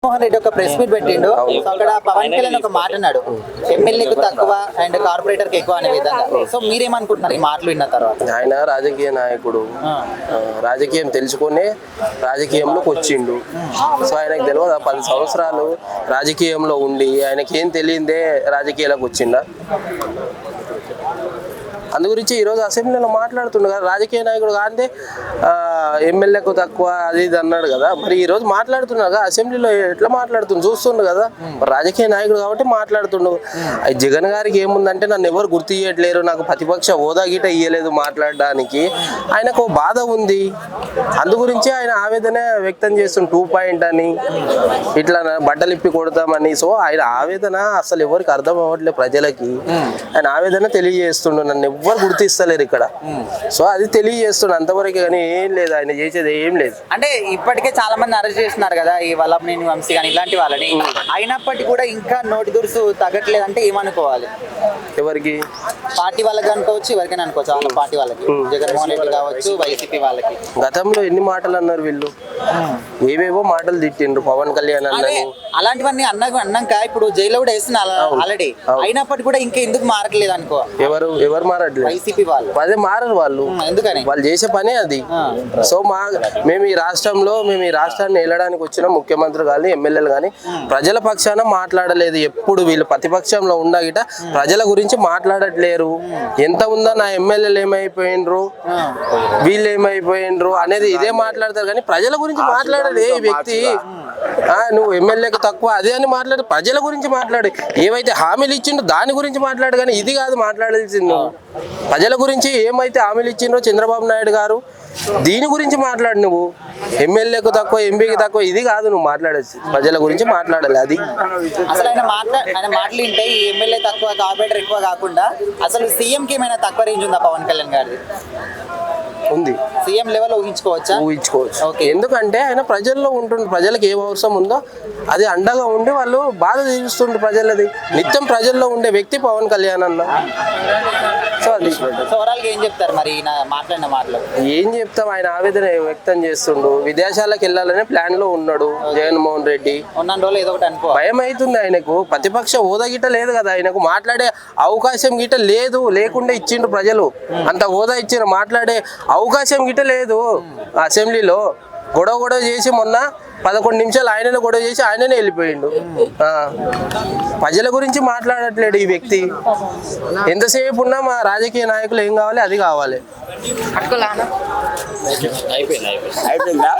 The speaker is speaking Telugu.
మోహన్ రెడ్డి ఒక ప్రెస్ మీట్ పెట్టిండు. సో అక్కడ పవన్ కళ్యాణ్ ఒక మాట అన్నాడు, ఎమ్మెల్యేకు తక్కువ అండ్ కార్పొరేటర్ కి ఎక్కువ అనే విధంగా. సో మీరేమనుకుంటున్నారు ఈ మాటలు విన్న తర్వాత? ఆయన రాజకీయ నాయకుడు, రాజకీయం తెలుసుకునే రాజకీయంలోకి వచ్చిండు. సో ఆయనకు తెలియదు 10 సంవత్సరాలు రాజకీయంలో ఉండి ఆయనకి ఏం తెలియదే రాజకీయాలకు వచ్చిందా? అందు గురించి ఈరోజు అసెంబ్లీలో మాట్లాడుతుండు కదా, రాజకీయ నాయకుడు కాదే ఎమ్మెల్యేకు తక్కువ అది ఇది అన్నాడు కదా. మరి ఈరోజు మాట్లాడుతున్నాడు కదా అసెంబ్లీలో, ఎట్లా మాట్లాడుతుండు చూస్తుండు కదా. రాజకీయ నాయకుడు కాబట్టి మాట్లాడుతుండు. జగన్ గారికి ఏముందంటే నన్ను ఎవరు గుర్తు ఇయ్యట్లేరు, నాకు ప్రతిపక్ష హోదా గీట ఇయ్యలేదు మాట్లాడడానికి, ఆయనకు బాధ ఉంది. అందు గురించి ఆయన ఆవేదన వ్యక్తం చేస్తుండు. 2 పాయింట్ అని ఇట్లా బట్టలు ఇప్పి కొడతామని. సో ఆయన ఆవేదన అసలు ఎవరికి అర్థం అవ్వట్లేదు ప్రజలకి. ఆయన ఆవేదన తెలియజేస్తుండు, నన్ను ఎవ్వరు గుర్తిస్తలేరు ఇక్కడ. సో అది తెలియజేస్తుండు అంతవరకు, కానీ ఏం లేదు ఆయన చేసేది ఏం లేదు. అంటే ఇప్పటికే చాలా మంది అరెస్ట్ చేస్తున్నారు కదా, ఈ వల్లభనేని వంశీ కానీ ఇలాంటి వాళ్ళని. అయినప్పటికీ కూడా ఇంకా నోటి దురుసు తగ్గట్లేదు అంటే ఏమనుకోవాలి? ఎవరికి? పార్టీ వాళ్ళకి అనుకోవచ్చు, ఎవరికైనా అనుకోవచ్చు. వాళ్ళ పార్టీ వాళ్ళకి, జగన్మోహన్ రెడ్డి కావచ్చు, వైసీపీ వాళ్ళకి. గతంలో ఎన్ని మాటలు అన్నారు వీళ్ళు, ఏవేవో మాటలు తిట్టిండ్రు పవన్ కళ్యాణ్ అన్నని. అలాంటివన్నీ అన్నాక ఇప్పుడు జైల్లో కూడా వేస్తున్నారు ఆల్రెడీ. అయినప్పటికీ కూడా ఇంకా ఎందుకు మారట్లేదు అనుకో. ఎవరు మారట్లేదు? వైసీపీ వాళ్ళు. అదే మారరు వాళ్ళు, ఎందుకని? వాళ్ళు చేసే పనే అది. సో మేము ఈ రాష్ట్రాన్ని వెళ్ళడానికి వచ్చిన ముఖ్యమంత్రి కానీ ఎమ్మెల్యేలు కానీ ప్రజల పక్షాన మాట్లాడలేదు. ఎప్పుడు వీళ్ళు ప్రతిపక్షంలో ఉండగిట ప్రజల గురించి మాట్లాడట్లేరు. ఎంత ఉందా నా ఎమ్మెల్యేలు ఏమైపోయినరు, వీళ్ళు ఏమైపోయినరు అనేది ఇదే మాట్లాడతారు, కానీ ప్రజల గురించి మాట్లాడలే ఈ వ్యక్తి. నువ్వు ఎమ్మెల్యేకి తక్కువ అదే అని మాట్లాడు, ప్రజల గురించి మాట్లాడు. ఏవైతే హామీలు ఇచ్చిండో దాని గురించి మాట్లాడు, కానీ ఇది కాదు మాట్లాడాల్సింది. ప్రజల గురించి ఏమైతే హామీలు ఇచ్చిండ్రో చంద్రబాబు నాయుడు గారు, దీని గురించి మాట్లాడు. నువ్వు ఎమ్మెల్యేకు తక్కువ, ఎంపీకి తక్కువ ఇది కాదు నువ్వు మాట్లాడచ్చు, ప్రజల గురించి మాట్లాడాలి. అది అసలు ఆయన మాటలు వింటే ఈ ఎమ్మెల్యే తక్కువ, కార్పొరేటర్ ఎక్కువ కాకుండా అసలు సీఎంకి ఏమైనా తక్కువ రేంజ్ ఉందా పవన్ కళ్యాణ్ గారిది? ఉంది. సీఎం లెవెల్ ఊహించుకోవచ్చు. ఎందుకంటే ఆయన ప్రజల్లో ఉంటుండే, ప్రజలకు ఏ అవసరం ఉందో అది అండగా ఉండి వాళ్ళు బాధ తీరుస్తుండే ప్రజలది. నిత్యం ప్రజల్లో ఉండే వ్యక్తి పవన్ కళ్యాణ్ అన్న. సో అది ఓవరాల్గా ఏం చెప్తారు మరి మాట్లాడిన మాటలు? ఏం చెప్తాం, ఆయన ఆవేదన వ్యక్తం చేస్తుండు. విదేశాలకు వెళ్ళాలనే ప్లాన్ లో ఉన్నాడు జగన్మోహన్ రెడ్డి. ఉన్న రోజులు ఏదో ఒకటి అనుకో, భయం అవుతుంది ఆయనకు. ప్రతిపక్ష హోదా గిట లేదు కదా ఆయనకు, మాట్లాడే అవకాశం గిట లేదు. లేకుండా ఇచ్చిండ్రు ప్రజలు, అంత హోదా ఇచ్చిండ్రు, మాట్లాడే అవకాశం గిట లేదు. అసెంబ్లీలో గొడవ చేసి మొన్న 11 నిమిషాలు ఆయననే గొడవ చేసి ఆయననే వెళ్ళిపోయిండు. ప్రజల గురించి మాట్లాడట్లేడు ఈ వ్యక్తి. ఎంతసేపు ఉన్నా మా రాజకీయ నాయకులు ఏం కావాలి అది కావాలి. అయిపోయిందా?